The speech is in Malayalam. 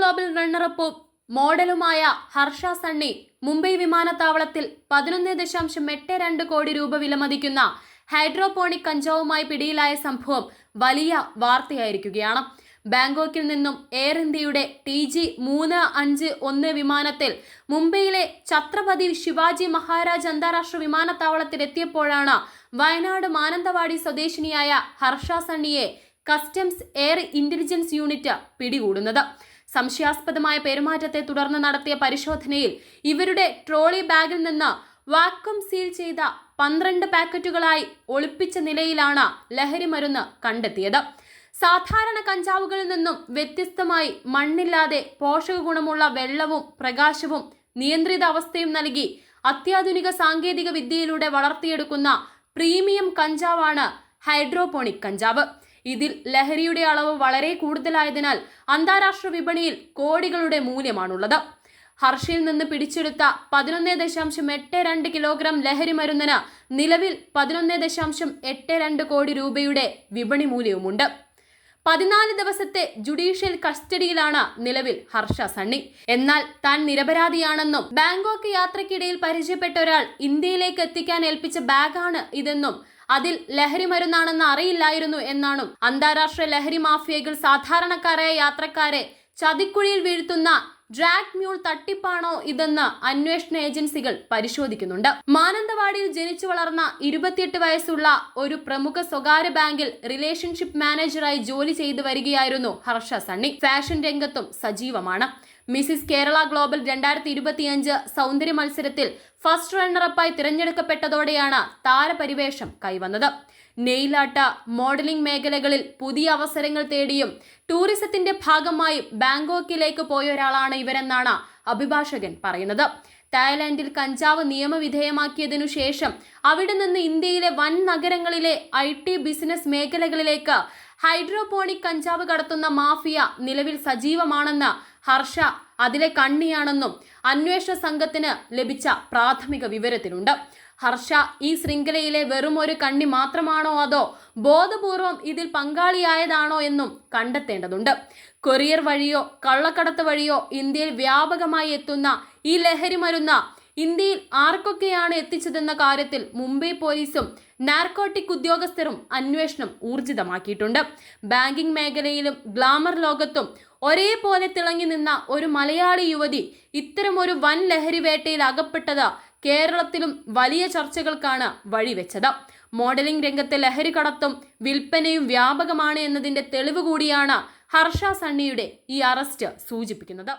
ഗ്ലോബൽ റണ്ണറപ്പും മോഡലുമായ ഹർഷ സണ്ണി മുംബൈ വിമാനത്താവളത്തിൽ 11.82 കോടി രൂപ വിലമതിക്കുന്ന ഹൈഡ്രോപോണിക് കഞ്ചാവുമായി പിടിയിലായ സംഭവം വലിയ വാർത്തയായിരിക്കുകയാണ്. ബാങ്കോക്കിൽ നിന്നും എയർ ഇന്ത്യയുടെ TG351 വിമാനത്തിൽ മുംബൈയിലെ ഛത്രപതി ശിവാജി മഹാരാജ് അന്താരാഷ്ട്ര വിമാനത്താവളത്തിൽ എത്തിയപ്പോഴാണ് വയനാട് മാനന്തവാടി സ്വദേശിനിയായ ഹർഷ സണ്ണിയെ കസ്റ്റംസ് എയർ ഇന്റലിജൻസ് യൂണിറ്റ് പിടികൂടുന്നത്. സംശയാസ്പദമായ പെരുമാറ്റത്തെ തുടർന്ന് നടത്തിയ പരിശോധനയിൽ ഇവരുടെ ട്രോളി ബാഗിൽ നിന്ന് വാക്വം സീൽ ചെയ്ത 12 പാക്കറ്റുകളായി ഒളിപ്പിച്ച നിലയിലാണ് ലഹരി മരുന്ന് കണ്ടെത്തിയത്. സാധാരണ കഞ്ചാവുകളിൽ നിന്നും വ്യത്യസ്തമായി മണ്ണില്ലാതെ പോഷക ഗുണമുള്ള വെള്ളവും പ്രകാശവും നിയന്ത്രിത അവസ്ഥയും നൽകി അത്യാധുനിക സാങ്കേതിക വിദ്യയിലൂടെ വളർത്തിയെടുക്കുന്ന പ്രീമിയം കഞ്ചാവാണ് ഹൈഡ്രോപോണിക് കഞ്ചാവ്. ഇതിൽ ലഹരിയുടെ അളവ് വളരെ കൂടുതലായതിനാൽ അന്താരാഷ്ട്ര വിപണിയിൽ കോടികളുടെ മൂല്യമാണുള്ളത്. ഹർഷയിൽ നിന്ന് പിടിച്ചെടുത്ത 11.82 കിലോഗ്രാം ലഹരി മരുന്നിന് നിലവിൽ 11.82 കോടി രൂപയുടെ വിപണി മൂല്യവുമുണ്ട്. 14 ദിവസത്തെ ജുഡീഷ്യൽ കസ്റ്റഡിയിലാണ് നിലവിൽ ഹർഷ സണ്ണി. എന്നാൽ താൻ നിരപരാധിയാണെന്നും ബാങ്കോക്ക് യാത്രക്കിടയിൽ പരിചയപ്പെട്ട ഒരാൾ ഇന്ത്യയിലേക്ക് എത്തിക്കാൻ ഏൽപ്പിച്ച ബാഗാണ് ഇതെന്നും അതിൽ ലഹരി മരുന്നാണെന്ന് അറിയില്ലായിരുന്നു എന്നാണ് അന്താരാഷ്ട്ര ലഹരി മാഫിയകൾ സാധാരണക്കാരായ യാത്രക്കാരെ ചതിക്കുഴിയിൽ വീഴ്ത്തുന്ന ഡ്രാഗ് മ്യൂൾ തട്ടിപ്പാണോ ഇതെന്ന് അന്വേഷണ ഏജൻസികൾ പരിശോധിക്കുന്നുണ്ട്. മാനന്തവാടിയിൽ ജനിച്ചു വളർന്ന 28 വയസ്സുള്ള ഒരു പ്രമുഖ സ്വകാര്യ ബാങ്കിൽ റിലേഷൻഷിപ്പ് മാനേജറായി ജോലി ചെയ്തു വരികയായിരുന്നു ഹർഷ സണ്ണി. ഫാഷൻ രംഗത്തും സജീവമാണ്. മിസിസ് കേരള ഗ്ലോബൽ 2025 സൗന്ദര്യ മത്സരത്തിൽ ഫസ്റ്റ് റണ്ണറപ്പായി തിരഞ്ഞെടുക്കപ്പെട്ടതോടെയാണ് താരപരിവേഷം കൈവന്നത്. നെയിലാട്ട, മോഡലിംഗ് മേഖലകളിൽ പുതിയ അവസരങ്ങൾ തേടിയും ടൂറിസത്തിന്റെ ഭാഗമായി ബാങ്കോക്കിലേക്ക് പോയ ഒരാളാണ് ഇവരെന്നാണ് അഭിഭാഷകൻ പറയുന്നത്. തായ്ലാന്റിൽ കഞ്ചാവ് നിയമവിധേയമാക്കിയതിനു ശേഷം അവിടെ നിന്ന് ഇന്ത്യയിലെ വൻ നഗരങ്ങളിലെ IT ബിസിനസ് മേഖലകളിലേക്ക് ഹൈഡ്രോപോണിക് കഞ്ചാവ് കടത്തുന്ന മാഫിയ നിലവിൽ സജീവമാണെന്ന് ഹർഷ അതിലെ കണ്ണിയാണെന്നും അന്വേഷണ സംഘത്തിന് ലഭിച്ച പ്രാഥമിക വിവരത്തിലുണ്ട്. ഹർഷ ഈ ശൃംഖലയിലെ വെറും ഒരു കണ്ണി മാത്രമാണോ അതോ ബോധപൂർവം ഇതിൽ പങ്കാളിയായതാണോ എന്നും കണ്ടെത്തേണ്ടതുണ്ട്. കൊറിയർ വഴിയോ കള്ളക്കടത്ത് വഴിയോ ഇന്ത്യയിൽ വ്യാപകമായി എത്തുന്ന ഈ ലഹരി മരുന്ന് ഇന്ത്യയിൽ ആർക്കൊക്കെയാണ് എത്തിച്ചതെന്ന കാര്യത്തിൽ മുംബൈ പോലീസും നാർക്കോട്ടിക് ഉദ്യോഗസ്ഥരും അന്വേഷണം ഊർജിതമാക്കിയിട്ടുണ്ട്. ബാങ്കിംഗ് മേഖലയിലും ഗ്ലാമർ ലോകത്തും ഒരേപോലെ തിളങ്ങി നിന്ന ഒരു മലയാളി യുവതി ഇത്തരമൊരു വൻ ലഹരി വേട്ടയിൽ അകപ്പെട്ടത് കേരളത്തിലും വലിയ ചർച്ചകൾക്കാണ് വഴിവെച്ചത്. മോഡലിംഗ് രംഗത്തെ ലഹരി കടത്തും വിൽപ്പനയും വ്യാപകമാണ് എന്നതിന്റെ തെളിവ് കൂടിയാണ് ഹർഷ സണ്ണിയുടെ ഈ അറസ്റ്റ് സൂചിപ്പിക്കുന്നത്.